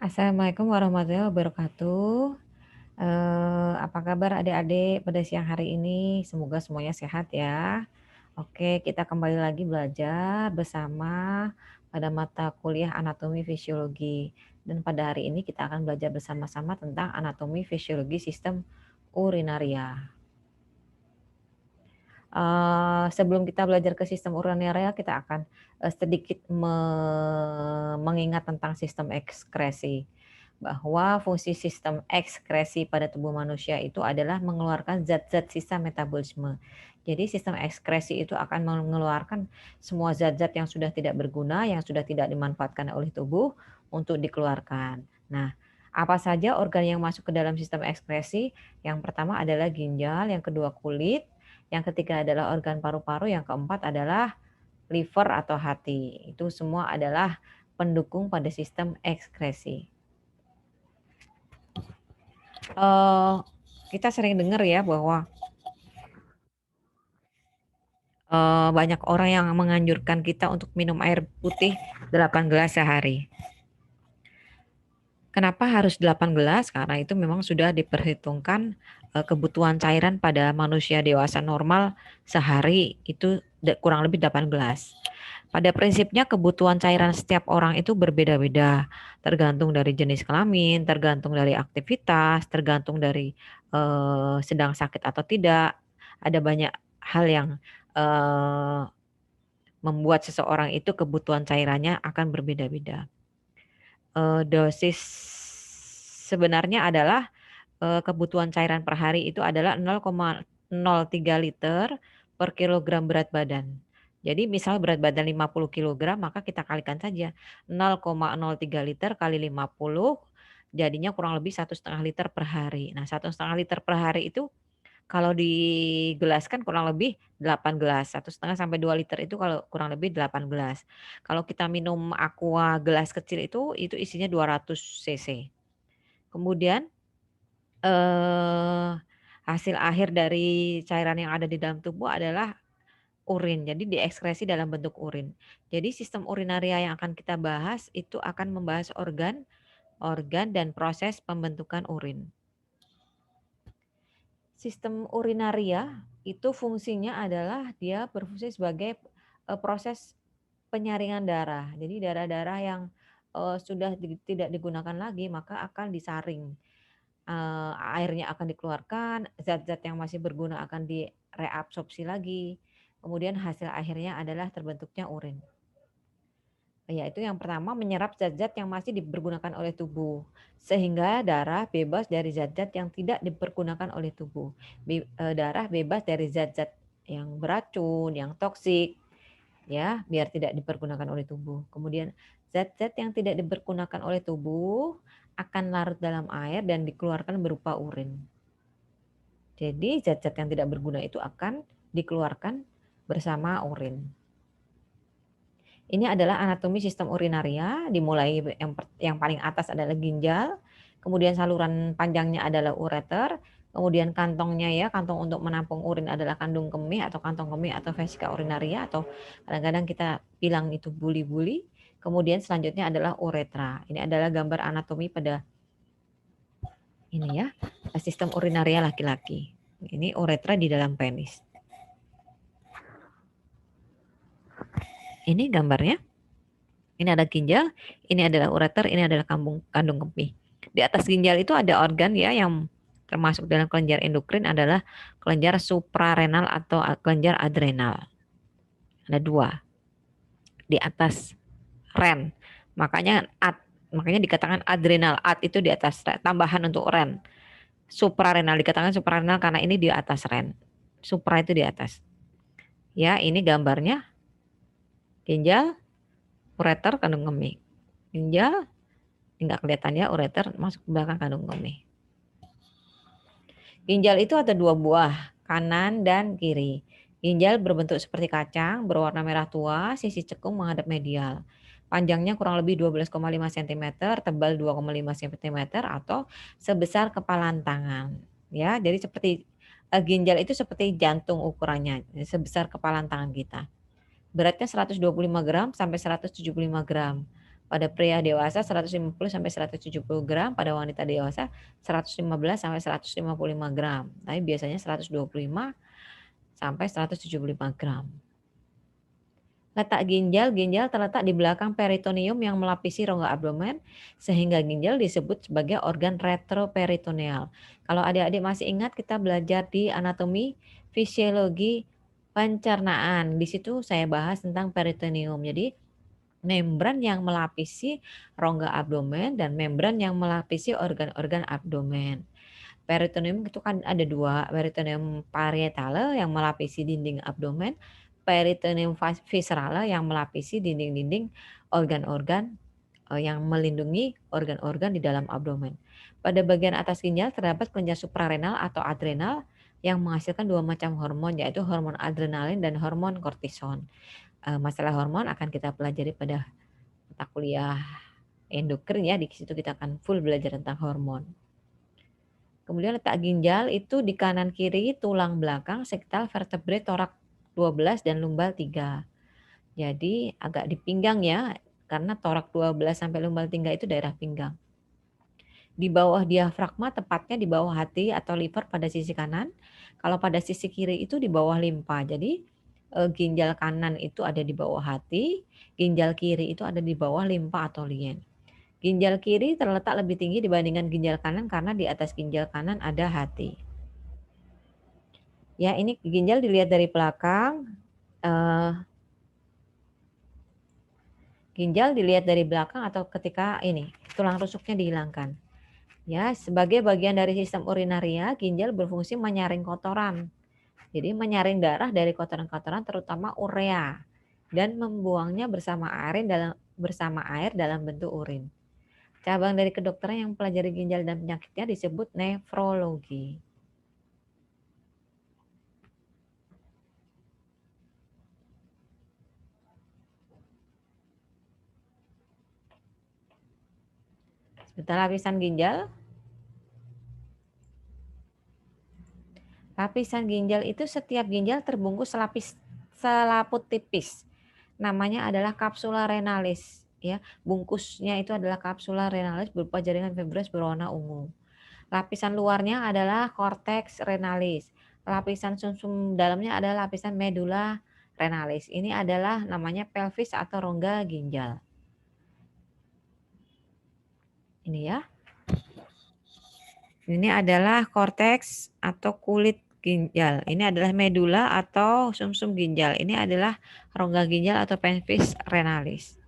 Assalamualaikum warahmatullahi wabarakatuh. Apa kabar adik-adik pada siang hari ini? Semoga semuanya sehat ya. Oke, kita kembali lagi belajar bersama pada mata kuliah anatomi fisiologi. Dan pada hari ini kita akan belajar bersama-sama tentang anatomi fisiologi sistem urinaria. Sebelum kita belajar ke sistem urinaria, kita akan sedikit mengingat tentang sistem ekskresi. Bahwa fungsi sistem ekskresi pada tubuh manusia itu adalah mengeluarkan zat-zat sisa metabolisme. Jadi sistem ekskresi itu akan mengeluarkan semua zat-zat yang sudah tidak berguna, yang sudah tidak dimanfaatkan oleh tubuh untuk dikeluarkan. Nah, apa saja organ yang masuk ke dalam sistem ekskresi? Yang pertama adalah ginjal, yang kedua kulit, yang ketiga adalah organ paru-paru, yang keempat adalah liver atau hati. Itu semua adalah pendukung pada sistem ekskresi. Kita sering dengar ya bahwa banyak orang yang menganjurkan kita untuk minum air putih 8 gelas sehari. Kenapa harus 8 gelas? Karena itu memang sudah diperhitungkan kebutuhan cairan pada manusia dewasa normal sehari itu kurang lebih 8 gelas. Pada prinsipnya kebutuhan cairan setiap orang itu berbeda-beda, tergantung dari jenis kelamin, tergantung dari aktivitas, tergantung dari sedang sakit atau tidak. Ada banyak hal yang membuat seseorang itu kebutuhan cairannya akan berbeda-beda. Dosis sebenarnya adalah kebutuhan cairan per hari itu adalah 0,03 liter per kilogram berat badan. Jadi misal berat badan 50 kilogram, maka kita kalikan saja 0,03 liter kali 50, jadinya kurang lebih 1,5 liter per hari. Nah, 1,5 liter per hari itu kalau digelaskan kurang lebih 8 gelas, 1,5 sampai 2 liter itu kalau kurang lebih 8 gelas. Kalau kita minum Aqua gelas kecil itu isinya 200 cc. Kemudian hasil akhir dari cairan yang ada di dalam tubuh adalah urin, jadi diekskresi dalam bentuk urin. Jadi sistem urinaria yang akan kita bahas itu akan membahas organ dan proses pembentukan urin. Sistem urinaria itu fungsinya adalah dia berfungsi sebagai proses penyaringan darah. Jadi darah-darah yang sudah tidak digunakan lagi maka akan disaring. Airnya akan dikeluarkan, zat-zat yang masih berguna akan direabsorpsi lagi. Kemudian hasil akhirnya adalah terbentuknya urin. Yaitu yang pertama menyerap zat-zat yang masih dipergunakan oleh tubuh sehingga darah bebas dari zat-zat yang tidak dipergunakan oleh tubuh. Darah bebas dari zat-zat yang beracun, yang toksik ya, biar tidak dipergunakan oleh tubuh. Kemudian zat-zat yang tidak dipergunakan oleh tubuh akan larut dalam air dan dikeluarkan berupa urin. Jadi zat-zat yang tidak berguna itu akan dikeluarkan bersama urin. Ini adalah anatomi sistem urinaria, dimulai yang paling atas adalah ginjal, kemudian saluran panjangnya adalah ureter, kemudian kantongnya ya, kantong untuk menampung urin adalah kandung kemih atau kantong kemih atau vesika urinaria atau kadang-kadang kita bilang itu buli-buli. Kemudian selanjutnya adalah uretra. Ini adalah gambar anatomi pada ini ya, sistem urinaria laki-laki. Ini uretra di dalam penis. Ini gambarnya. Ini ada ginjal, ini adalah ureter, ini adalah kandung kemih. Di atas ginjal itu ada organ ya yang termasuk dalam kelenjar endokrin adalah kelenjar suprarenal atau kelenjar adrenal. Ada dua di atas ren. Makanya dikatakan adrenal. Ad itu di atas tambahan untuk ren. Suprarenal dikatakan suprarenal karena ini di atas ren. Supra itu di atas. Ya, ini gambarnya ginjal, ureter, kandung kemih. Ginjal, enggak kelihatan ya ureter masuk ke belakang kandung kemih. Ginjal itu ada dua buah, kanan dan kiri. Ginjal berbentuk seperti kacang, berwarna merah tua, sisi cekung menghadap medial. Panjangnya kurang lebih 12,5 cm, tebal 2,5 cm atau sebesar kepalan tangan. Ya, jadi seperti ginjal itu seperti jantung ukurannya, sebesar kepalan tangan kita. Beratnya 125 gram sampai 175 gram. Pada pria dewasa 150 sampai 170 gram, pada wanita dewasa 115 sampai 155 gram. Tapi biasanya 125 sampai 175 gram. Letak ginjal, ginjal terletak di belakang peritoneum yang melapisi rongga abdomen, sehingga ginjal disebut sebagai organ retroperitoneal. Kalau adik-adik masih ingat, kita belajar di anatomi fisiologi pencernaan. Di situ saya bahas tentang peritoneum. Jadi membran yang melapisi rongga abdomen dan membran yang melapisi organ-organ abdomen. Peritoneum itu kan ada dua, peritoneum parietale yang melapisi dinding abdomen, peritoneum viscerale yang melapisi dinding-dinding organ-organ yang melindungi organ-organ di dalam abdomen. Pada bagian atas ginjal terdapat kelenjar suprarenal atau adrenal yang menghasilkan dua macam hormon, yaitu hormon adrenalin dan hormon kortison. Masalah hormon akan kita pelajari pada mata kuliah endokrin ya, di situ kita akan full belajar tentang hormon. Kemudian letak ginjal itu di kanan kiri tulang belakang sekitar vertebrae torak 12 dan lumbal 3. Jadi agak di pinggang ya, karena torak 12 sampai lumbal 3 itu daerah pinggang. Di bawah diafragma, tepatnya di bawah hati atau liver pada sisi kanan. Kalau pada sisi kiri itu di bawah limpa. Jadi ginjal kanan itu ada di bawah hati, ginjal kiri itu ada di bawah limpa atau lien. Ginjal kiri terletak lebih tinggi dibandingkan ginjal kanan karena di atas ginjal kanan ada hati. Ya, ini ginjal dilihat dari belakang. Ginjal dilihat dari belakang atau ketika ini tulang rusuknya dihilangkan. Ya, sebagai bagian dari sistem urinaria, ginjal berfungsi menyaring kotoran. Jadi menyaring darah dari kotoran-kotoran terutama urea dan membuangnya bersama air dalam bentuk urin. Cabang dari kedokteran yang mempelajari ginjal dan penyakitnya disebut nefrologi. Sebentar, lapisan ginjal. Lapisan ginjal itu setiap ginjal terbungkus selaput tipis. Namanya adalah kapsula renalis. Ya, bungkusnya itu adalah kapsula renalis berupa jaringan fibroz berwarna ungu. Lapisan luarnya adalah korteks renalis. Lapisan sumsum dalamnya adalah lapisan medula renalis. Ini adalah namanya pelvis atau rongga ginjal. Ini ya. Ini adalah korteks atau kulit ginjal. Ini adalah medula atau sumsum ginjal. Ini adalah rongga ginjal atau pelvis renalis.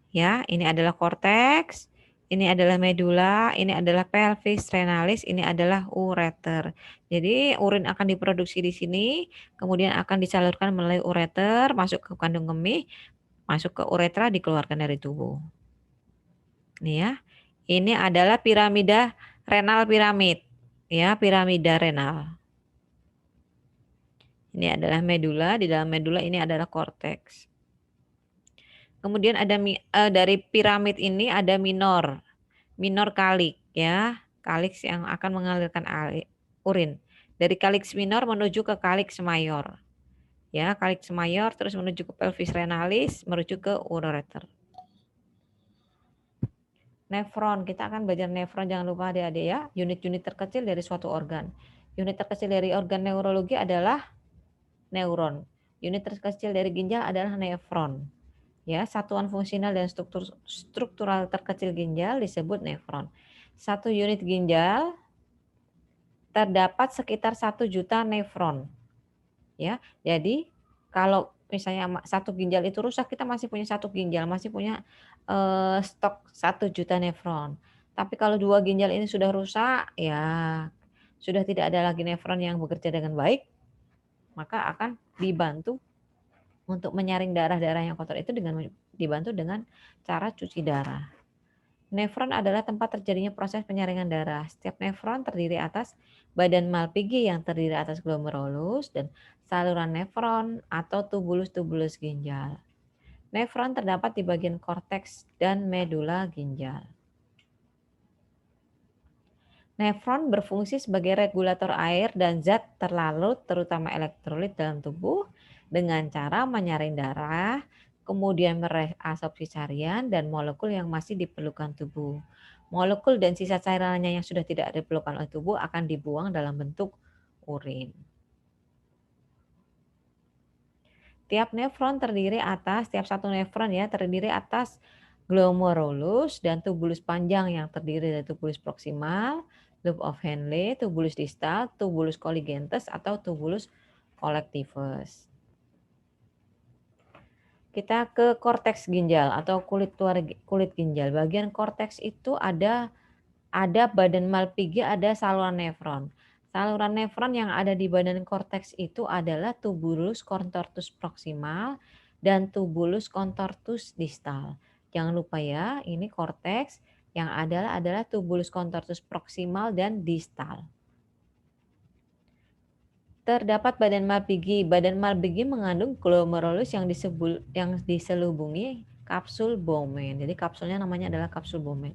Ya, ini adalah korteks, ini adalah medula, ini adalah pelvis renalis, ini adalah ureter. Jadi urin akan diproduksi di sini, kemudian akan disalurkan melalui ureter, masuk ke kandung kemih, masuk ke uretra, dikeluarkan dari tubuh. Nih ya, ini adalah piramida renal piramid, ya piramida renal. Ini adalah medula, di dalam medula ini adalah korteks. Kemudian ada dari piramid ini ada minor kalik ya, kaliks yang akan mengalirkan urin. Dari kaliks minor menuju ke kaliks mayor. Ya, kaliks mayor terus menuju ke pelvis renalis, menuju ke ureter. Nefron, kita akan belajar nefron, jangan lupa adik-adik ya, unit-unit terkecil dari suatu organ. Unit terkecil dari organ neurologi adalah neuron. Unit terkecil dari ginjal adalah nefron. Ya, satuan fungsional dan struktural terkecil ginjal disebut nefron. Satu unit ginjal terdapat sekitar 1 juta nefron. Ya, jadi kalau misalnya satu ginjal itu rusak, kita masih punya satu ginjal, masih punya stok 1 juta nefron. Tapi kalau dua ginjal ini sudah rusak, ya sudah tidak ada lagi nefron yang bekerja dengan baik, maka akan dibantu untuk menyaring darah-darah yang kotor itu dengan dibantu dengan cara cuci darah. Nefron adalah tempat terjadinya proses penyaringan darah. Setiap nefron terdiri atas badan Malpighi yang terdiri atas glomerulus dan saluran nefron atau tubulus-tubulus ginjal. Nefron terdapat di bagian korteks dan medula ginjal. Nefron berfungsi sebagai regulator air dan zat terlarut terutama elektrolit dalam tubuh dengan cara menyaring darah, kemudian mereabsorpsi cairan dan molekul yang masih diperlukan tubuh. Molekul dan sisa cairannya yang sudah tidak diperlukan oleh tubuh akan dibuang dalam bentuk urin. Tiap satu nefron ya terdiri atas glomerulus dan tubulus panjang yang terdiri dari tubulus proksimal, loop of Henle, tubulus distal, tubulus colligentus atau tubulus collectivus. Kita ke korteks ginjal atau kulit ginjal. Bagian korteks itu ada badan Malpighi, ada saluran nefron. Saluran nefron yang ada di badan korteks itu adalah tubulus contortus proximal dan tubulus contortus distal. Jangan lupa ya, ini korteks yang adalah tubulus contortus proximal dan distal. Terdapat badan Malpighi. Badan Malpighi mengandung glomerulus yang diselubungi kapsul Bowman. Jadi kapsulnya namanya adalah kapsul Bowman.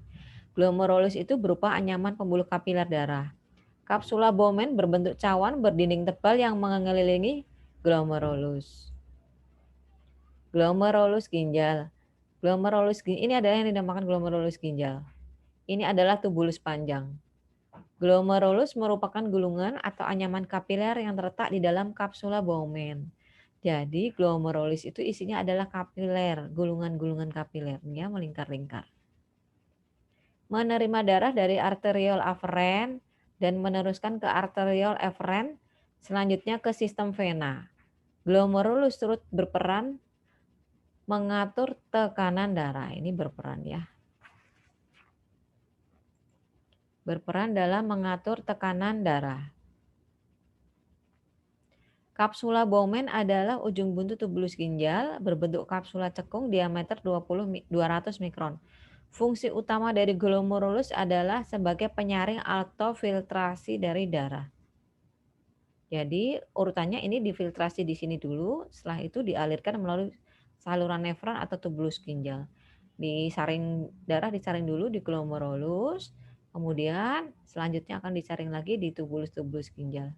Glomerulus itu berupa anyaman pembuluh kapiler darah. Kapsula Bowman berbentuk cawan berdinding tebal yang mengelilingi glomerulus. Glomerulus ginjal. Ini adalah yang dinamakan glomerulus ginjal. Ini adalah tubulus panjang. Glomerulus merupakan gulungan atau anyaman kapiler yang terletak di dalam kapsula Bowman. Jadi glomerulus itu isinya adalah kapiler, gulungan-gulungan kapilernya melingkar-lingkar. Menerima darah dari arteriol aferen dan meneruskan ke arteriol eferen, selanjutnya ke sistem vena. Glomerulus turut berperan mengatur tekanan darah. Ini berperan ya. Berperan dalam mengatur tekanan darah. Kapsula Bowman adalah ujung buntu tubulus ginjal berbentuk kapsula cekung diameter 200 mikron. Fungsi utama dari glomerulus adalah sebagai penyaring atau filtrasi dari darah. Jadi urutannya ini difiltrasi di sini dulu, setelah itu dialirkan melalui saluran nefron atau tubulus ginjal. Darah disaring dulu di glomerulus, kemudian selanjutnya akan disaring lagi di tubulus ginjal.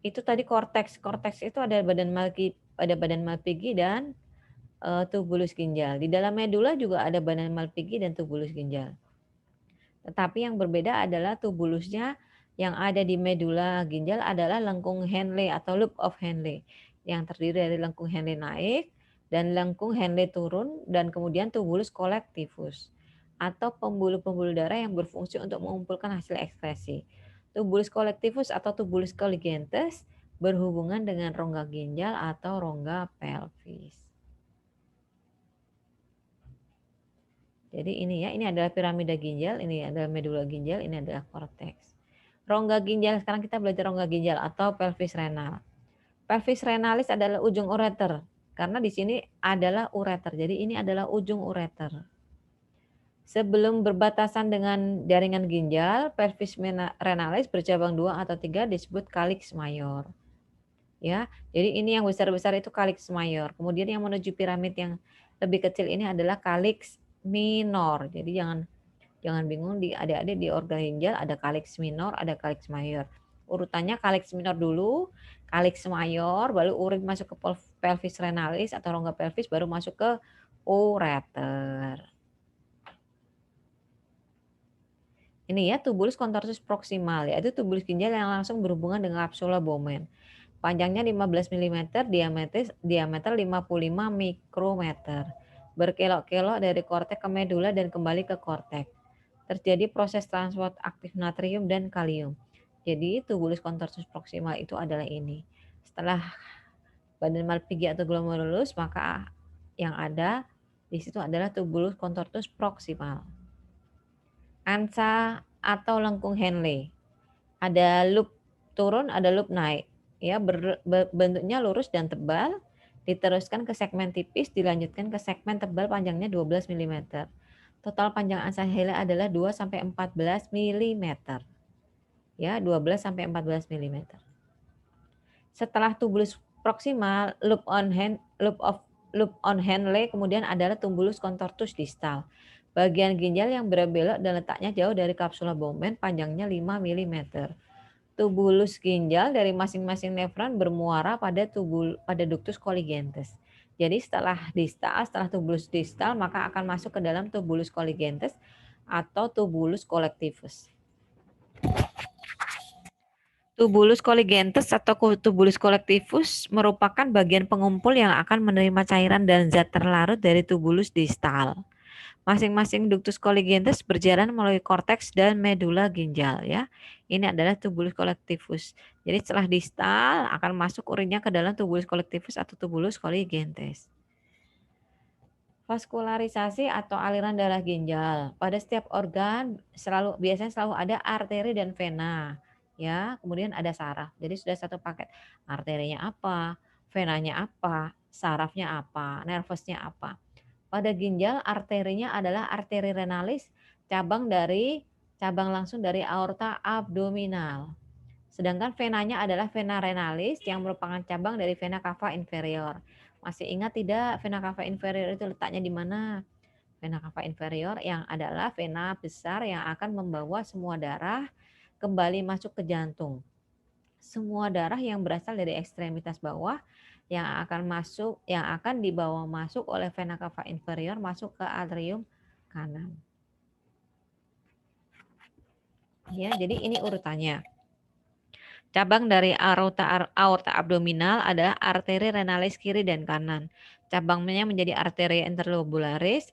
Itu tadi korteks. Korteks itu ada badan Malpighi dan tubulus ginjal. Di dalam medula juga ada badan Malpighi dan tubulus ginjal. Tetapi yang berbeda adalah tubulusnya yang ada di medula ginjal adalah lengkung Henle atau loop of Henle yang terdiri dari lengkung Henle naik dan lengkung Henle turun dan kemudian tubulus collectivus atau pembuluh-pembuluh darah yang berfungsi untuk mengumpulkan hasil ekskresi. Tubulus collectivus atau tubulus colligentus berhubungan dengan rongga ginjal atau rongga pelvis. Jadi ini ya, ini adalah piramida ginjal, ini adalah medula ginjal, ini adalah korteks. Rongga ginjal, sekarang kita belajar rongga ginjal atau pelvis renal. Pelvis renalis adalah ujung ureter, karena di sini adalah ureter. Jadi ini adalah ujung ureter. Sebelum berbatasan dengan jaringan ginjal, pelvis renalis bercabang 2 atau 3 disebut calyx mayor. Ya, jadi ini yang besar-besar itu calyx mayor. Kemudian yang menuju piramid yang lebih kecil ini adalah calyx minor. Jadi jangan bingung di adik-adik di organ ginjal ada calyx minor, ada calyx mayor. Urutannya calyx minor dulu, calyx mayor, baru urin masuk ke pelvis renalis atau rongga pelvis, baru masuk ke ureter. Ini ya tubulus contortus proximal, yaitu tubulus ginjal yang langsung berhubungan dengan kapsula Bowman. Panjangnya 15 mm, diameter 55 mikrometer. Berkelok-kelok dari korteks ke medula dan kembali ke korteks. Terjadi proses transport aktif natrium dan kalium. Jadi tubulus contortus proximal itu adalah ini. Setelah badan Malpighi atau glomerulus, maka yang ada di situ adalah tubulus contortus proximal. Ansa atau lengkung Henle. Ada loop turun, ada loop naik. Ya, bentuknya lurus dan tebal, diteruskan ke segmen tipis, dilanjutkan ke segmen tebal panjangnya 12 mm. Total panjang ansa Henle adalah 2 sampai 14 mm. Ya, 12 sampai 14 mm. Setelah tubulus proximal, loop on Henle kemudian adalah tubulus contortus distal. Bagian ginjal yang berbelok dan letaknya jauh dari kapsula Bowman, panjangnya 5 mm. Tubulus ginjal dari masing-masing nefron bermuara pada ductus colligentes. Jadi setelah distal, setelah tubulus distal, maka akan masuk ke dalam tubulus colligentes atau tubulus collectivus. Tubulus colligentes atau tubulus collectivus merupakan bagian pengumpul yang akan menerima cairan dan zat terlarut dari tubulus distal. Masing-masing ductus colligentes berjalan melalui korteks dan medula ginjal ya. Ini adalah tubulus collectivus. Jadi setelah distal akan masuk urinnya ke dalam tubulus collectivus atau tubulus colligentes. Vaskularisasi atau aliran darah ginjal. Pada setiap organ biasanya selalu ada arteri dan vena, ya. Kemudian ada saraf. Jadi sudah satu paket. Arterinya apa, venanya apa, sarafnya apa, nervusnya apa. Pada ginjal arterinya adalah arteri renalis, cabang langsung dari aorta abdominal. Sedangkan venanya adalah vena renalis yang merupakan cabang dari vena cava inferior. Masih ingat tidak vena cava inferior itu letaknya di mana? Vena cava inferior yang adalah vena besar yang akan membawa semua darah kembali masuk ke jantung. Semua darah yang berasal dari ekstremitas bawah yang akan dibawa masuk oleh vena cava inferior masuk ke atrium kanan. Ya, jadi ini urutannya. Cabang dari aorta abdominal adalah arteri renalis kiri dan kanan. Cabangnya menjadi arteri interlobaris,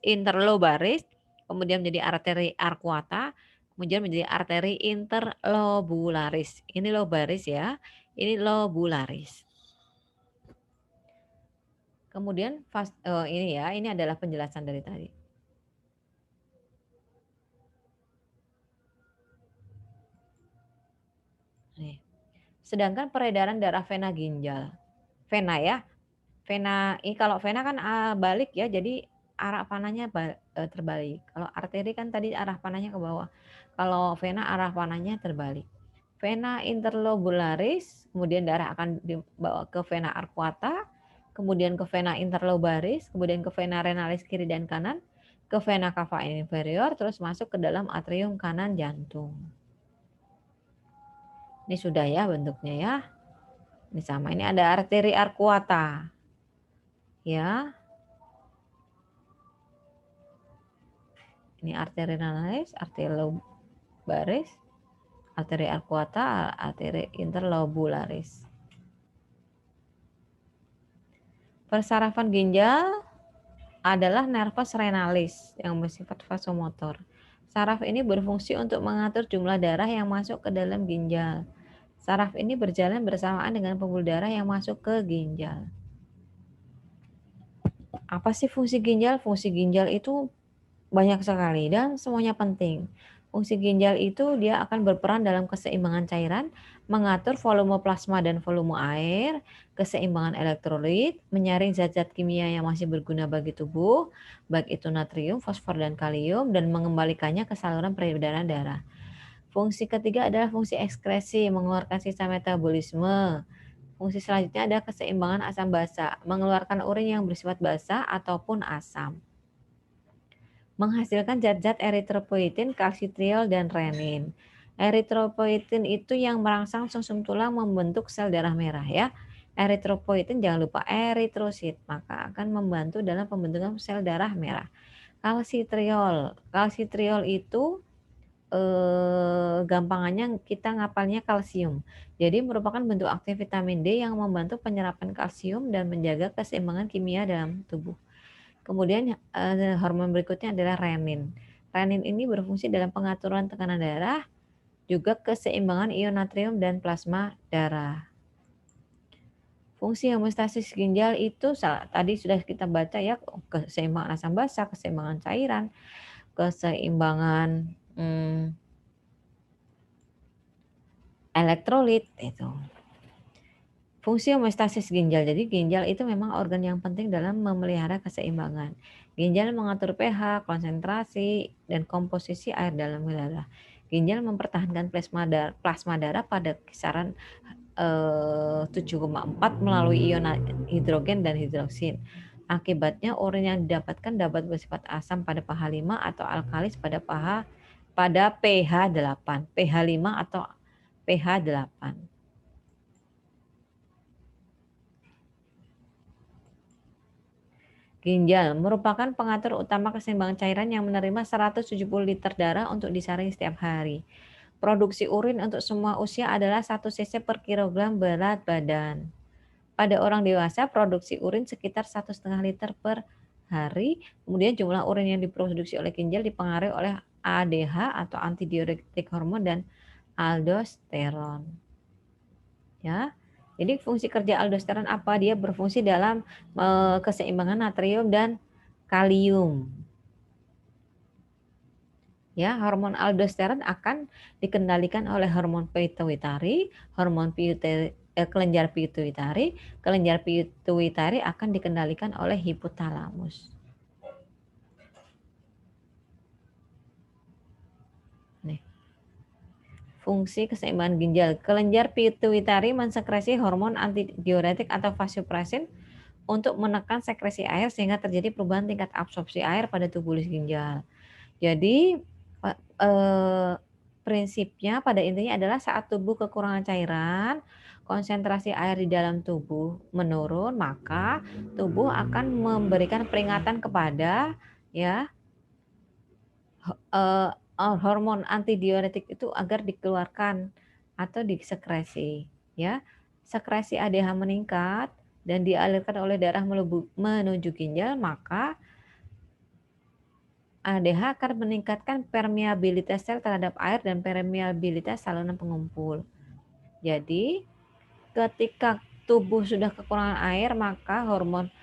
kemudian menjadi arteri arcuata, kemudian menjadi arteri interlobularis. Ini lobaris ya, ini lobularis. Kemudian ini adalah penjelasan dari tadi. Nih. Sedangkan peredaran darah vena ginjal. Vena ya. Vena ini kalau vena kan balik ya, jadi arah panahnya terbalik. Kalau arteri kan tadi arah panahnya ke bawah. Kalau vena arah panahnya terbalik. Vena interlobularis, kemudian darah akan dibawa ke vena arcuata, kemudian ke vena interlobaris, kemudian ke vena renalis kiri dan kanan, ke vena cava inferior, terus masuk ke dalam atrium kanan jantung. Ini sudah ya bentuknya ya. Ini sama, ini ada arteri arcuata. Ya. Ini arteri renalis, arteri lobaris, arteri arcuata, arteri interlobularis. Persarafan ginjal adalah nervus renalis yang bersifat vasomotor. Saraf ini berfungsi untuk mengatur jumlah darah yang masuk ke dalam ginjal. Saraf ini berjalan bersamaan dengan pembuluh darah yang masuk ke ginjal. Apa sih fungsi ginjal? Fungsi ginjal itu banyak sekali dan semuanya penting. Fungsi ginjal itu dia akan berperan dalam keseimbangan cairan, mengatur volume plasma dan volume air, keseimbangan elektrolit, menyaring zat-zat kimia yang masih berguna bagi tubuh, baik itu natrium, fosfor, dan kalium, dan mengembalikannya ke saluran peredaran darah. Fungsi ketiga adalah fungsi ekskresi, mengeluarkan sisa metabolisme. Fungsi selanjutnya adalah keseimbangan asam basa, mengeluarkan urin yang bersifat basa ataupun asam. Menghasilkan zat-zat eritropoietin, kalsitriol, dan renin. Eritropoietin itu yang merangsang sumsum tulang membentuk sel darah merah ya. Eritropoietin jangan lupa eritrosit, maka akan membantu dalam pembentukan sel darah merah. Kalsitriol itu gampangannya kita ngapalnya kalsium. Jadi merupakan bentuk aktif vitamin D yang membantu penyerapan kalsium dan menjaga keseimbangan kimia dalam tubuh. Kemudian hormon berikutnya adalah renin. Renin ini berfungsi dalam pengaturan tekanan darah, juga keseimbangan ion natrium dan plasma darah. Fungsi homeostasis ginjal itu tadi sudah kita baca ya, keseimbangan asam basa, keseimbangan cairan, keseimbangan elektrolit itu. Fungsi homeostasis ginjal. Jadi ginjal itu memang organ yang penting dalam memelihara keseimbangan. Ginjal mengatur pH, konsentrasi, dan komposisi air dalam darah. Ginjal mempertahankan plasma darah pada kisaran 7,4 melalui ion hidrogen dan hidroksin. Akibatnya urin yang didapatkan dapat bersifat asam pada pH 5 atau alkalis pada pH 8, pH 5 atau pH 8. Ginjal merupakan pengatur utama keseimbangan cairan yang menerima 170 liter darah untuk disaring setiap hari. Produksi urin untuk semua usia adalah 1 cc per kilogram berat badan. Pada orang dewasa, produksi urin sekitar 1,5 liter per hari. Kemudian jumlah urin yang diproduksi oleh ginjal dipengaruhi oleh ADH atau antidiuretik hormon dan aldosteron. Ya. Jadi fungsi kerja aldosteron apa? Dia berfungsi dalam keseimbangan natrium dan kalium. Ya, hormon aldosteron akan dikendalikan oleh hormon pituitari, kelenjar pituitari. Kelenjar pituitari akan dikendalikan oleh hipotalamus. Nih. Fungsi keseimbangan ginjal. Kelenjar pituitari mensekresi hormon antidiuretik atau vasopressin untuk menekan sekresi air sehingga terjadi perubahan tingkat absorpsi air pada tubuh ginjal. Jadi prinsipnya pada intinya adalah saat tubuh kekurangan cairan, konsentrasi air di dalam tubuh menurun, maka tubuh akan memberikan peringatan kepada ya hormon antidiuretik itu agar dikeluarkan atau disekresi. Ya, sekresi ADH meningkat dan dialirkan oleh darah menuju ginjal, maka ADH akan meningkatkan permeabilitas sel terhadap air dan permeabilitas saluran pengumpul. Jadi, ketika tubuh sudah kekurangan air, maka hormon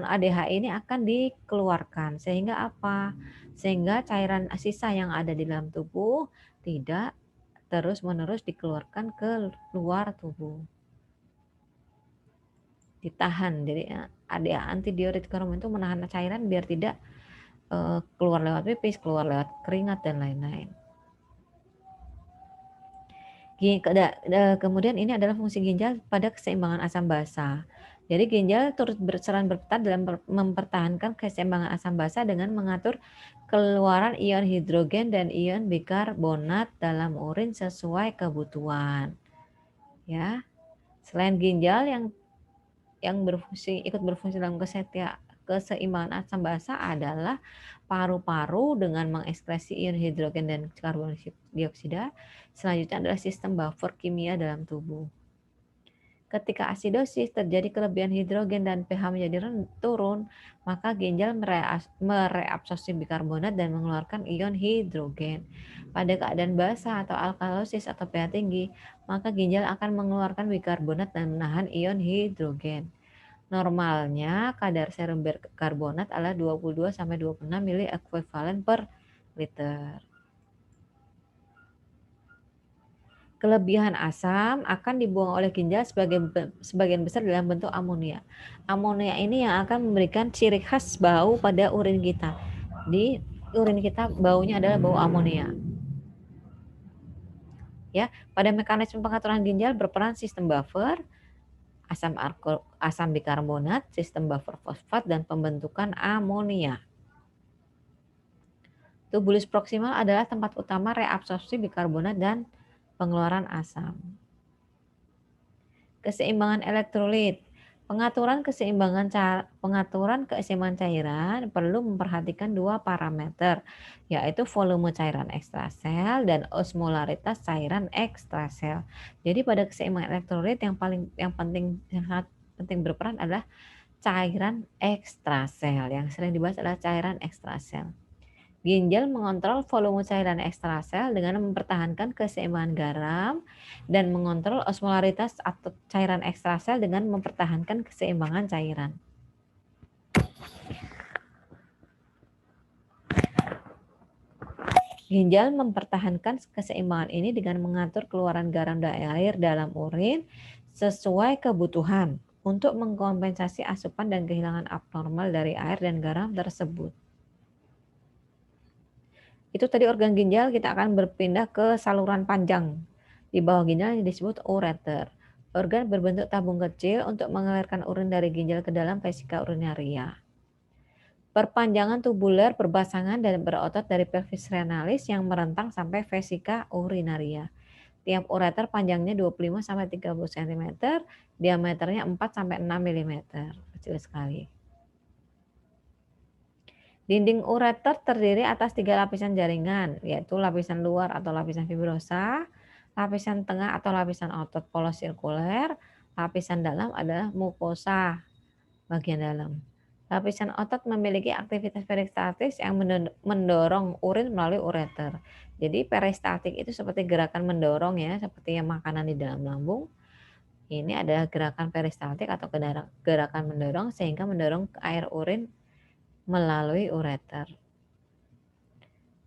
ADH ini akan dikeluarkan. Sehingga apa? Sehingga cairan sisa yang ada di dalam tubuh tidak terus-menerus dikeluarkan ke luar tubuh. Ditahan. Jadi ADH antidiuretik hormon itu menahan cairan biar tidak keluar lewat pipis, keluar lewat keringat, dan lain-lain. Kemudian ini adalah fungsi ginjal pada keseimbangan asam basa. Jadi ginjal turut berperan dalam mempertahankan keseimbangan asam basa dengan mengatur keluaran ion hidrogen dan ion bikarbonat dalam urin sesuai kebutuhan. Ya. Selain ginjal yang ikut berfungsi dalam keseimbangan asam basa adalah paru-paru dengan mengekskresi ion hidrogen dan karbon dioksida. Selanjutnya adalah sistem buffer kimia dalam tubuh. Ketika asidosis terjadi kelebihan hidrogen dan pH menjadi turun, maka ginjal mereabsorpsi bikarbonat dan mengeluarkan ion hidrogen. Pada keadaan basa atau alkalosis atau pH tinggi, maka ginjal akan mengeluarkan bikarbonat dan menahan ion hidrogen. Normalnya kadar serum bikarbonat adalah 22-26 mili ekuivalen per liter. Kelebihan asam akan dibuang oleh ginjal sebagian besar dalam bentuk amonia. Amonia ini yang akan memberikan ciri khas bau pada urin kita. Di urin kita baunya adalah bau amonia. Ya, pada mekanisme pengaturan ginjal berperan sistem buffer, asam bikarbonat, sistem buffer fosfat, dan pembentukan amonia. Tubulus proksimal adalah tempat utama reabsorpsi bikarbonat dan pengeluaran asam. Keseimbangan elektrolit. Pengaturan keseimbangan cairan perlu memperhatikan dua parameter, yaitu volume cairan ekstrasel dan osmolaritas cairan ekstrasel. Jadi pada keseimbangan elektrolit yang sangat penting berperan adalah cairan ekstrasel. Yang sering dibahas adalah cairan ekstrasel. Ginjal mengontrol volume cairan ekstrasel dengan mempertahankan keseimbangan garam dan mengontrol osmolaritas atau cairan ekstrasel dengan mempertahankan keseimbangan cairan. Ginjal mempertahankan keseimbangan ini dengan mengatur keluaran garam dan air dalam urin sesuai kebutuhan untuk mengkompensasi asupan dan kehilangan abnormal dari air dan garam tersebut. Itu tadi organ ginjal. Kita akan berpindah ke saluran panjang. Di bawah ginjal yang disebut ureter. Organ berbentuk tabung kecil untuk mengalirkan urin dari ginjal ke dalam vesika urinaria. Perpanjangan tubuler berbasangan dan berotot dari pelvis renalis yang merentang sampai vesika urinaria. Tiap ureter panjangnya 25 sampai 30 cm, diameternya 4 sampai 6 mm, kecil sekali. Dinding ureter terdiri atas 3 lapisan jaringan, yaitu lapisan luar atau lapisan fibrosa, lapisan tengah atau lapisan otot polos sirkuler, lapisan dalam adalah mukosa bagian dalam. Lapisan otot memiliki aktivitas peristaltis yang mendorong urin melalui ureter. Jadi peristaltik itu seperti gerakan mendorong ya, seperti yang makanan di dalam lambung. Ini adalah gerakan peristaltik atau gerakan mendorong sehingga mendorong air urin melalui ureter.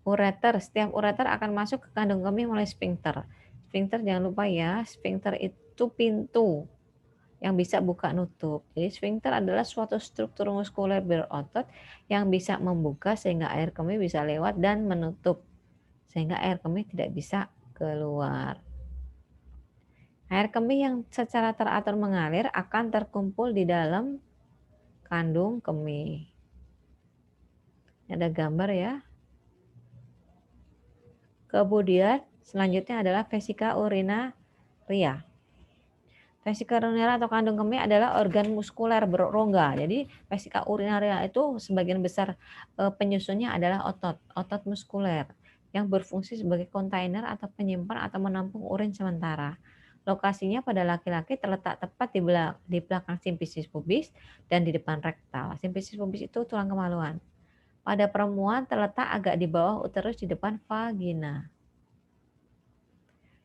Ureter, setiap ureter akan masuk ke kandung kemih melalui sphincter. Sphincter jangan lupa ya, sphincter itu pintu yang bisa buka nutup. Jadi sphincter adalah suatu struktur muskuler berotot yang bisa membuka sehingga air kemih bisa lewat dan menutup sehingga air kemih tidak bisa keluar. Air kemih yang secara teratur mengalir akan terkumpul di dalam kandung kemih. Ini ada gambar ya. Kemudian selanjutnya adalah vesika urinaria. Vesika urinaria atau kandung kemih adalah organ muskuler berongga. Jadi vesika urinaria itu sebagian besar penyusunnya adalah otot muskuler yang berfungsi sebagai kontainer atau penyimpan atau menampung urin sementara. Lokasinya pada laki-laki terletak tepat di belakang simfisis pubis dan di depan rektal. Simfisis pubis itu tulang kemaluan. Pada perempuan terletak agak di bawah uterus di depan vagina.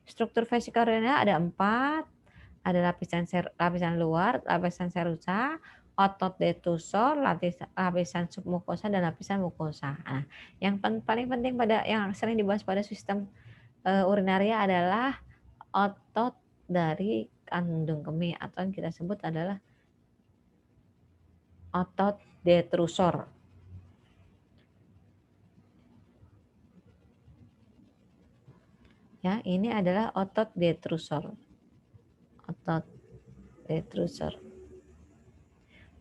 Struktur vesika urinaria ada 4. Ada lapisan luar, lapisan serusa, otot detusor, lapisan submukosa, dan lapisan mukosa. Nah, yang paling penting yang sering dibahas pada sistem urinaria adalah otot dari kandung kemih atau yang kita sebut adalah otot detrusor. Ya, ini adalah otot detrusor. Otot detrusor.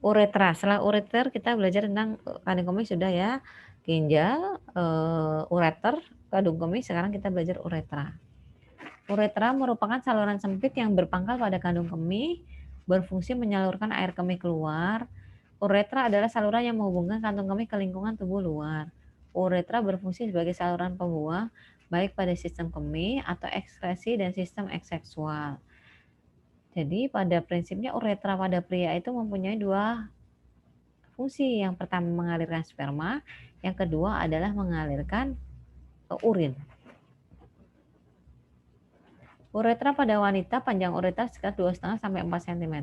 Uretra. Setelah ureter kita belajar tentang kandung kemih sudah ya. Ginjal, ureter, kandung kemih. Sekarang kita belajar uretra. Uretra merupakan saluran sempit yang berpangkal pada kandung kemih, berfungsi menyalurkan air kemih keluar. Uretra adalah saluran yang menghubungkan kandung kemih ke lingkungan tubuh luar. Uretra berfungsi sebagai saluran pembuang baik pada sistem kemih atau ekskresi dan sistem eks seksual. Jadi pada prinsipnya uretra pada pria itu mempunyai 2 fungsi. Yang pertama mengalirkan sperma, yang kedua adalah mengalirkan urin. Uretra pada wanita panjang uretra sekitar 2,5 sampai 4 cm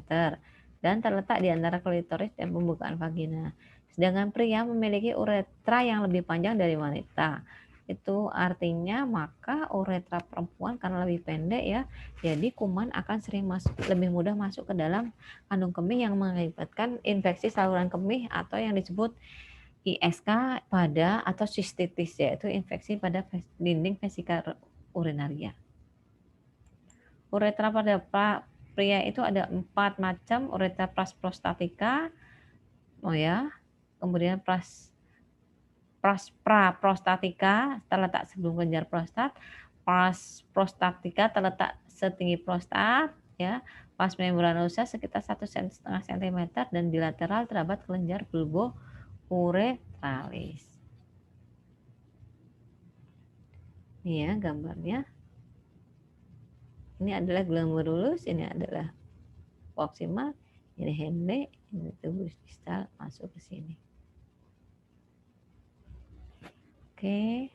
dan terletak di antara klitoris dan pembukaan vagina. Sedangkan pria memiliki uretra yang lebih panjang dari wanita. Itu artinya maka uretra perempuan karena lebih pendek ya, jadi kuman akan lebih mudah masuk ke dalam kandung kemih yang mengakibatkan infeksi saluran kemih atau yang disebut ISK pada atau sistitis, yaitu infeksi pada dinding vesika urinaria. Uretra pada pria itu ada 4 macam. Uretra praprostatika, kemudian praprostatika terletak sebelum kelenjar prostat, praprostatika terletak setinggi prostat, ya, pars membranosa sekitar 1,5 cm dan di lateral terdapat kelenjar bulbo-uretralis. Ini ya gambarnya. Ini adalah glomerulus, ini adalah proximal, ini hende, ini tubuh distal masuk ke sini. Oke.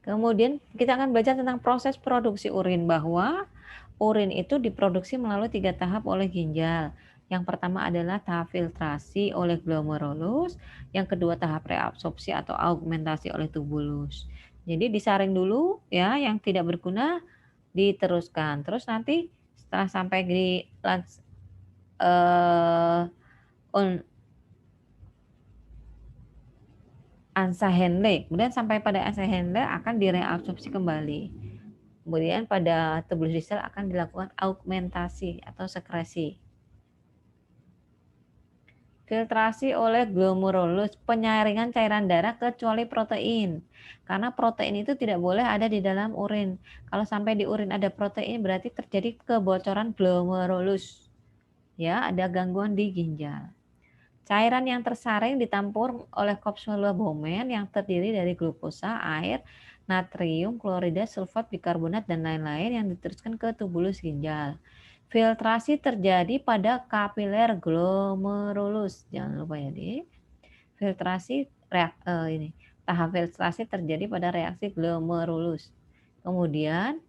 Kemudian kita akan belajar tentang proses produksi urin, bahwa urin itu diproduksi melalui 3 tahap oleh ginjal. Yang pertama adalah tahap filtrasi oleh glomerulus, yang kedua tahap reabsorpsi atau augmentasi oleh tubulus. Jadi disaring dulu ya, yang tidak berguna diteruskan. Terus nanti setelah sampai di Ansa Henle, kemudian sampai pada Ansa Henle akan direabsorpsi kembali. Kemudian pada tubulus distal akan dilakukan augmentasi atau sekresi. Filtrasi oleh glomerulus, penyaringan cairan darah kecuali protein. Karena protein itu tidak boleh ada di dalam urin. Kalau sampai di urin ada protein berarti terjadi kebocoran glomerulus. Ya, ada gangguan di ginjal. Cairan yang tersaring ditampur oleh kapsula Bowman yang terdiri dari glukosa, air, natrium, klorida, sulfat, bikarbonat, dan lain-lain yang diteruskan ke tubulus ginjal. Filtrasi terjadi pada kapiler glomerulus. Jangan lupa ya, Dik. Tahap filtrasi terjadi pada reaksi glomerulus. Kemudian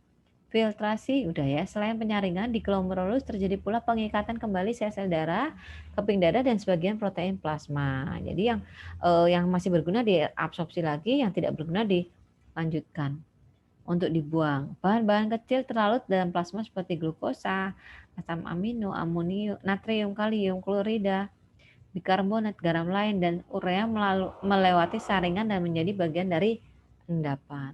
filtrasi udah ya, selain penyaringan di glomerulus terjadi pula pengikatan kembali sel-sel darah, keping darah dan sebagian protein plasma. Jadi yang masih berguna diabsorpsi lagi, yang tidak berguna dilanjutkan untuk dibuang. Bahan-bahan kecil terlarut dalam plasma seperti glukosa, asam amino, amonium, natrium, kalium, klorida, bikarbonat, garam lain dan urea melewati saringan dan menjadi bagian dari endapan.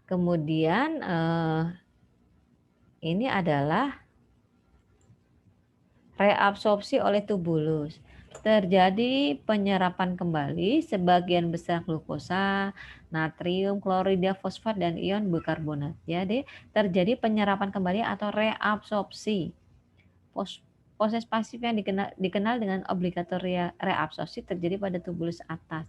Kemudian ini adalah reabsorpsi oleh tubulus. Terjadi penyerapan kembali sebagian besar glukosa, natrium, klorida, fosfat, dan ion bikarbonat. Jadi terjadi penyerapan kembali atau reabsorpsi. Proses pasif yang dikenal dengan obligatory reabsorpsi terjadi pada tubulus atas.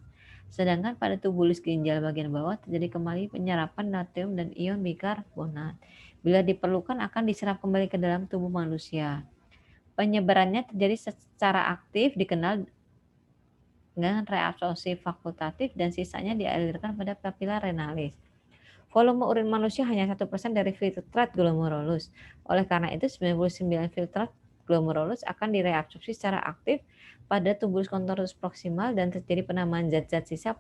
Sedangkan pada tubulus ginjal bagian bawah terjadi kembali penyerapan natrium dan ion bikarbonat. Bila diperlukan akan diserap kembali ke dalam tubuh manusia. Penyebarannya terjadi secara aktif dikenal dengan reabsorpsi fakultatif dan sisanya dialirkan pada papilla renalis. Volume urin manusia hanya 1% dari filtrat glomerulus. Oleh karena itu 99 filtrat glomerulus akan direabsorpsi secara aktif pada tubulus contortus proximal dan terjadi penambahan zat-zat sisa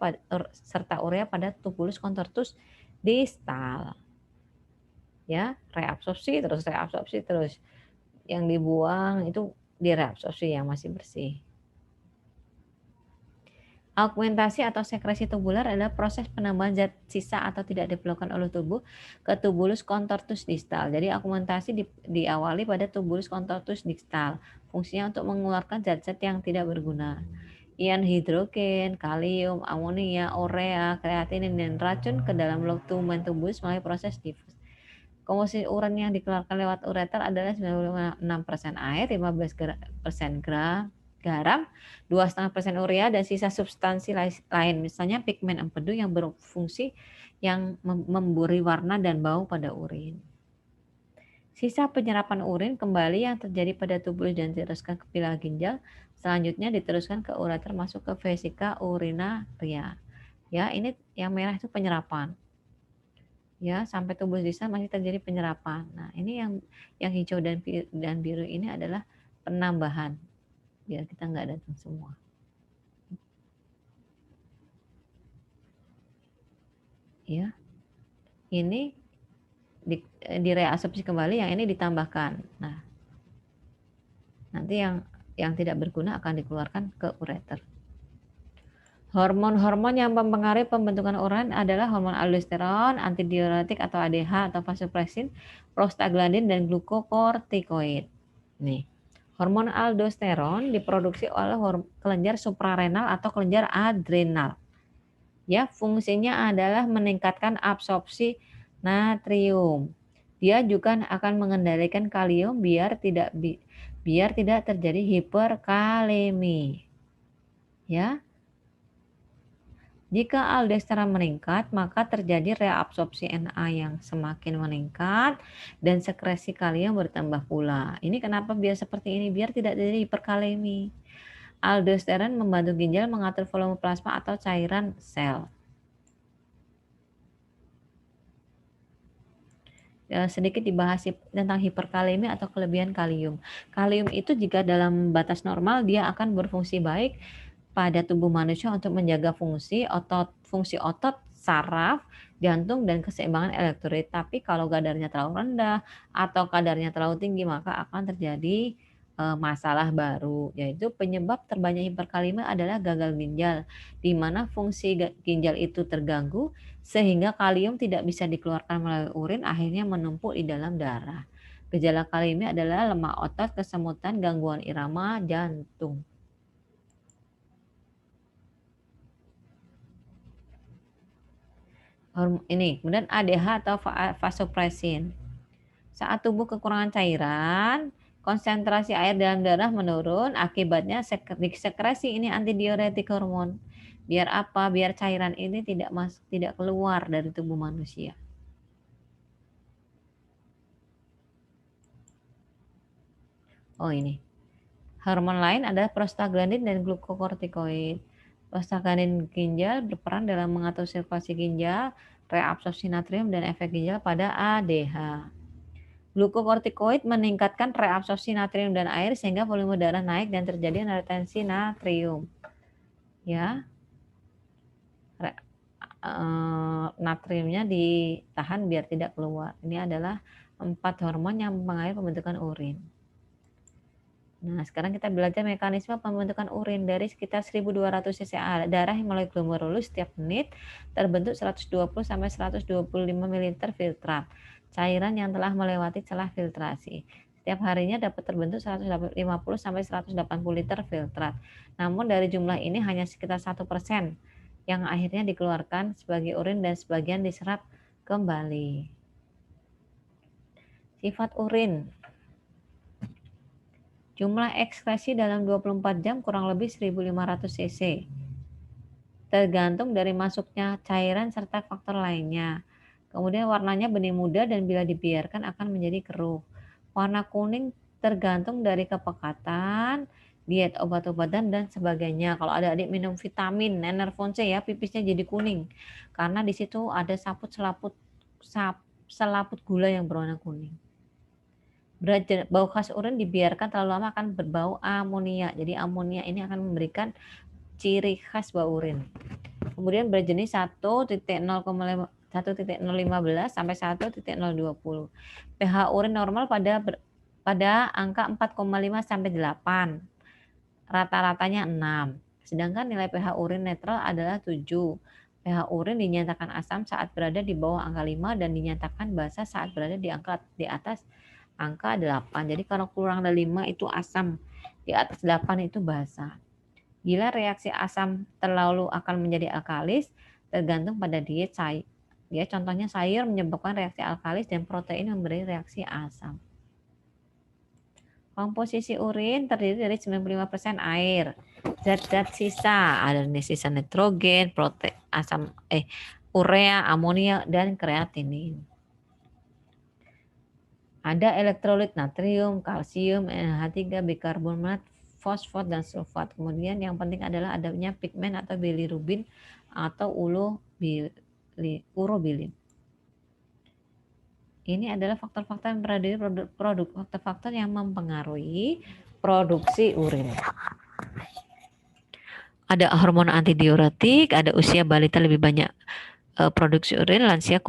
serta urea pada tubulus contortus distal. Ya, reabsorpsi terus. Yang dibuang itu direabsorpsi yang masih bersih. Augmentasi atau sekresi tubular adalah proses penambahan zat sisa atau tidak diperlukan oleh tubuh ke tubulus contortus distal. Jadi augmentasi diawali pada tubulus contortus distal. Fungsinya untuk mengeluarkan zat-zat yang tidak berguna. Ion hidrogen, kalium, amonia, urea, kreatinin, dan racun ke dalam lumen tubulus melalui proses difus. Komposisi urin yang dikeluarkan lewat ureter adalah 96% air, 15% garam, 2,5% urea, dan sisa substansi lain, misalnya pigmen empedu yang berfungsi yang memberi warna dan bau pada urin. Sisa penyerapan urin kembali yang terjadi pada tubulus dan diteruskan ke pilar ginjal, selanjutnya diteruskan ke ureter masuk ke vesika urinaria. Ya, ini yang merah itu penyerapan. Ya, sampai tubulus distal masih terjadi penyerapan. Nah, ini yang hijau dan biru ini adalah penambahan. Biar kita nggak datang semua. Ya. Ini direabsorpsi kembali, yang ini ditambahkan. Nah, nanti yang tidak berguna akan dikeluarkan ke ureter. Hormon-hormon yang mempengaruhi pembentukan urin adalah hormon aldosteron, antidiuretik atau ADH atau vasopressin, prostaglandin, dan glukokortikoid. Nih, hormon aldosteron diproduksi oleh kelenjar suprarenal atau kelenjar adrenal. Ya, fungsinya adalah meningkatkan absorpsi natrium. Dia juga akan mengendalikan kalium biar tidak terjadi hiperkalemi. Ya. Jika aldosteron meningkat, maka terjadi reabsorpsi Na yang semakin meningkat dan sekresi kalium bertambah pula. Ini kenapa biar seperti ini? Biar tidak terjadi hiperkalemi. Aldosteron membantu ginjal mengatur volume plasma atau cairan sel. Sedikit dibahas tentang hiperkalemi atau kelebihan kalium. Kalium itu jika dalam batas normal dia akan berfungsi baik pada tubuh manusia untuk menjaga fungsi otot, saraf, jantung, dan keseimbangan elektrolit. Tapi kalau kadarnya terlalu rendah atau kadarnya terlalu tinggi, maka akan terjadi masalah baru, yaitu penyebab terbanyak hiperkalemi adalah gagal ginjal, di mana fungsi ginjal itu terganggu sehingga kalium tidak bisa dikeluarkan melalui urin, akhirnya menumpuk di dalam darah. Gejala kaliemi adalah lemah otot, kesemutan, gangguan irama jantung. Ini, kemudian ADH atau vasopressin. Saat tubuh kekurangan cairan, konsentrasi air dalam darah menurun, akibatnya sekresi ini antidiuretik hormon. Biar apa? Biar cairan ini tidak keluar dari tubuh manusia. Oh ini. Hormon lain adalah prostaglandin dan glukokortikoid. Prostaglandin ginjal berperan dalam mengatur sirkulasi ginjal, reabsorpsi natrium, dan efek ginjal pada ADH. Glukokortikoid meningkatkan reabsorpsi natrium dan air sehingga volume darah naik dan terjadi retensi natrium. Ya, natriumnya ditahan biar tidak keluar. Ini adalah 4 hormon yang mempengaruhi pembentukan urin. Nah, sekarang kita belajar mekanisme pembentukan urin. Dari sekitar 1.200 cc darah melalui glomerulus setiap menit terbentuk 120 sampai 125 ml filtrat, cairan yang telah melewati celah filtrasi. Setiap harinya dapat terbentuk 150 sampai 180 liter filtrat. Namun dari jumlah ini hanya sekitar 1% yang akhirnya dikeluarkan sebagai urin dan sebagian diserap kembali. Sifat urin. Jumlah ekskresi dalam 24 jam kurang lebih 1.500 cc. Tergantung dari masuknya cairan serta faktor lainnya. Kemudian warnanya benih muda dan bila dibiarkan akan menjadi keruh. Warna kuning tergantung dari kepekatan, diet obat-obatan dan sebagainya. Kalau ada adik minum vitamin, Enervon C ya, pipisnya jadi kuning. Karena di situ ada selaput gula yang berwarna kuning. Bau khas urin dibiarkan terlalu lama akan berbau amonia. Jadi amonia ini akan memberikan ciri khas bau urin. Kemudian berjenis 1.015 sampai 1.020. pH urin normal pada angka 4,5 sampai 8. Rata-ratanya 6. Sedangkan nilai pH urin netral adalah 7. pH urin dinyatakan asam saat berada di bawah angka 5 dan dinyatakan basa saat berada di atas angka 8. Jadi kalau kurang dari 5 itu asam, di atas 8 itu basa. Bila reaksi asam terlalu akan menjadi alkalis, tergantung pada diet sayur. Ya, contohnya sayur menyebabkan reaksi alkalis dan protein memberi reaksi asam. Komposisi urin terdiri dari 95% air. Zat-zat sisa ada sisa nitrogen, urea, amonia, dan kreatinin. Ada elektrolit natrium, kalsium, NH3, bikarbonat, fosfat, dan sulfat. Kemudian yang penting adalah adanya pigmen atau bilirubin atau urobilin. Ini adalah faktor-faktor yang berada di faktor-faktor yang mempengaruhi produksi urin. Ada hormon antidiuretik, ada usia balita lebih banyak produksi urin, lansia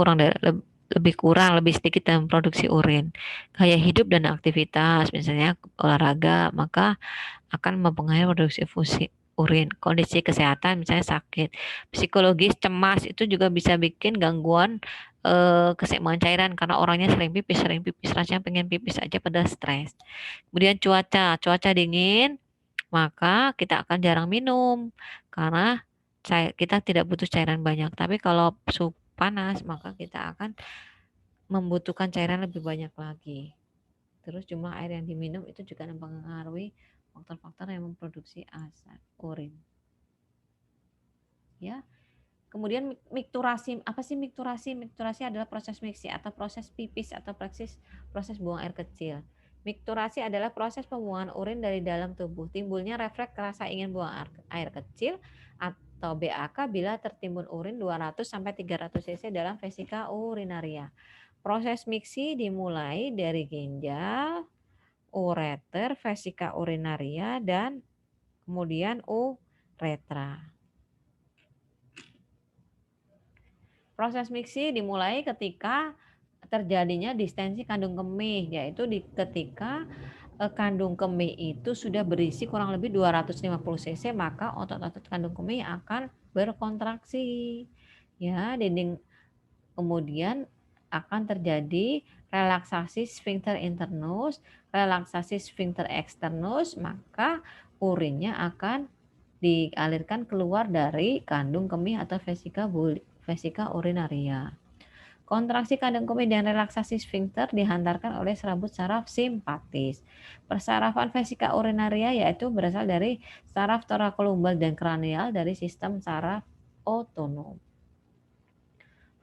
lebih sedikit dalam produksi urin. Gaya hidup dan aktivitas, misalnya olahraga, maka akan mempengaruhi produksi urin. Kondisi kesehatan, misalnya sakit. Psikologis, cemas, itu juga bisa bikin gangguan keseimbangan cairan karena orangnya sering pipis, rasanya pengen pipis aja pada stres. Kemudian cuaca dingin, maka kita akan jarang minum karena kita tidak butuh cairan banyak. Tapi kalau suhu panas, maka kita akan membutuhkan cairan lebih banyak lagi. Terus jumlah air yang diminum itu juga mempengaruhi faktor-faktor yang memproduksi asam urin. Ya. Kemudian mikturasi, apa sih mikturasi? Mikturasi adalah proses miksi atau proses pipis atau proses buang air kecil. Mikturasi adalah proses pembuangan urin dari dalam tubuh. Timbulnya refleks rasa ingin buang air kecil atau BAK bila tertimbun urin 200 sampai 300 cc dalam vesika urinaria. Proses miksi dimulai dari ginjal, ureter, vesika urinaria, dan kemudian uretra. Proses miksi dimulai ketika terjadinya distensi kandung kemih, yaitu ketika kandung kemih itu sudah berisi kurang lebih 250 cc, maka otot-otot kandung kemih akan berkontraksi. Ya, kemudian akan terjadi relaksasi sphincter internus, relaksasi sphincter externus, maka urinnya akan dialirkan keluar dari kandung kemih atau vesika urinaria. Kontraksi kandung kemih dan relaksasi sphincter dihantarkan oleh serabut saraf simpatis. Persarafan vesika urinaria yaitu berasal dari saraf torakolumbal dan kranial dari sistem saraf otonom.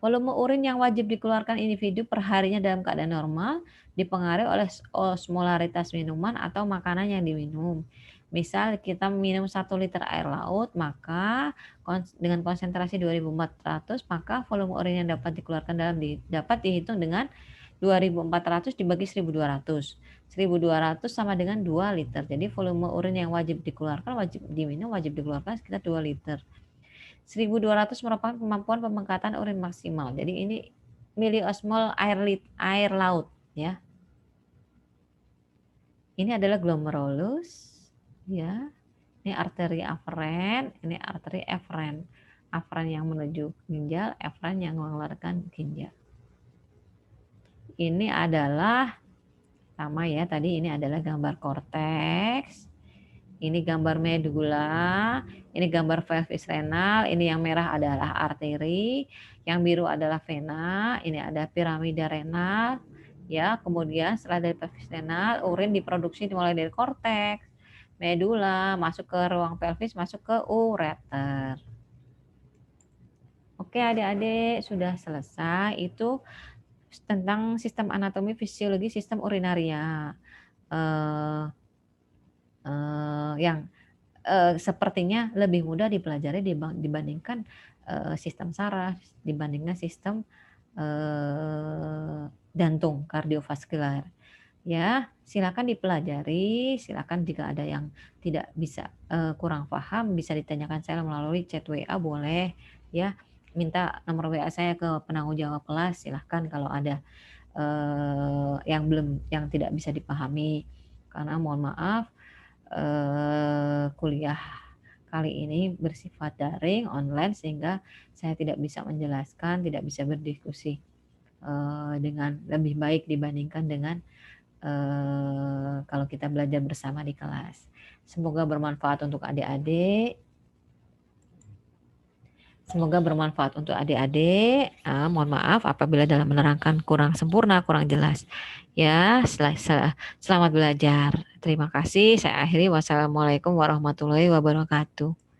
Volume urin yang wajib dikeluarkan individu perharinya dalam keadaan normal dipengaruhi oleh osmolaritas minuman atau makanan yang diminum. Misal kita minum 1 liter air laut, maka dengan konsentrasi 2400, maka volume urin yang dapat dikeluarkan dapat dihitung dengan 2400 dibagi 1200. 1200 sama dengan 2 liter. Jadi volume urin yang wajib dikeluarkan, wajib diminum, wajib dikeluarkan sekitar 2 liter. 1200 merupakan kemampuan pemengkatan urin maksimal. Jadi ini miliosmol air laut ya. Ini adalah glomerulus ya. Ini arteri aferen, ini arteri eferen. Aferen yang menuju ginjal, eferen yang mengeluarkan ginjal. Ini adalah sama ya, tadi ini adalah gambar korteks. Ini gambar medula, ini gambar pelvis renal, ini yang merah adalah arteri, yang biru adalah vena, ini ada piramida renal, ya. Kemudian setelah dari pelvis renal, urin diproduksi mulai dari korteks, medula, masuk ke ruang pelvis, masuk ke ureter. Oke adik-adik, sudah selesai. Itu tentang sistem anatomi fisiologi sistem urinaria. Yang sepertinya lebih mudah dipelajari dibandingkan sistem saraf, dibandingkan sistem jantung kardiovaskular. Ya, silakan dipelajari, silakan jika ada yang tidak bisa kurang paham bisa ditanyakan saya melalui chat WA boleh ya. Minta nomor WA saya ke penanggung jawab kelas, silahkan kalau ada yang tidak bisa dipahami. Karena mohon maaf kuliah kali ini bersifat daring, online, sehingga saya tidak bisa menjelaskan, tidak bisa berdiskusi dengan lebih baik dibandingkan dengan kalau kita belajar bersama di kelas. Semoga bermanfaat untuk adik-adik. Semoga bermanfaat untuk adik-adik. Mohon maaf apabila dalam menerangkan kurang sempurna, kurang jelas. Ya, selamat belajar. Terima kasih. Saya akhiri. Wassalamualaikum warahmatullahi wabarakatuh.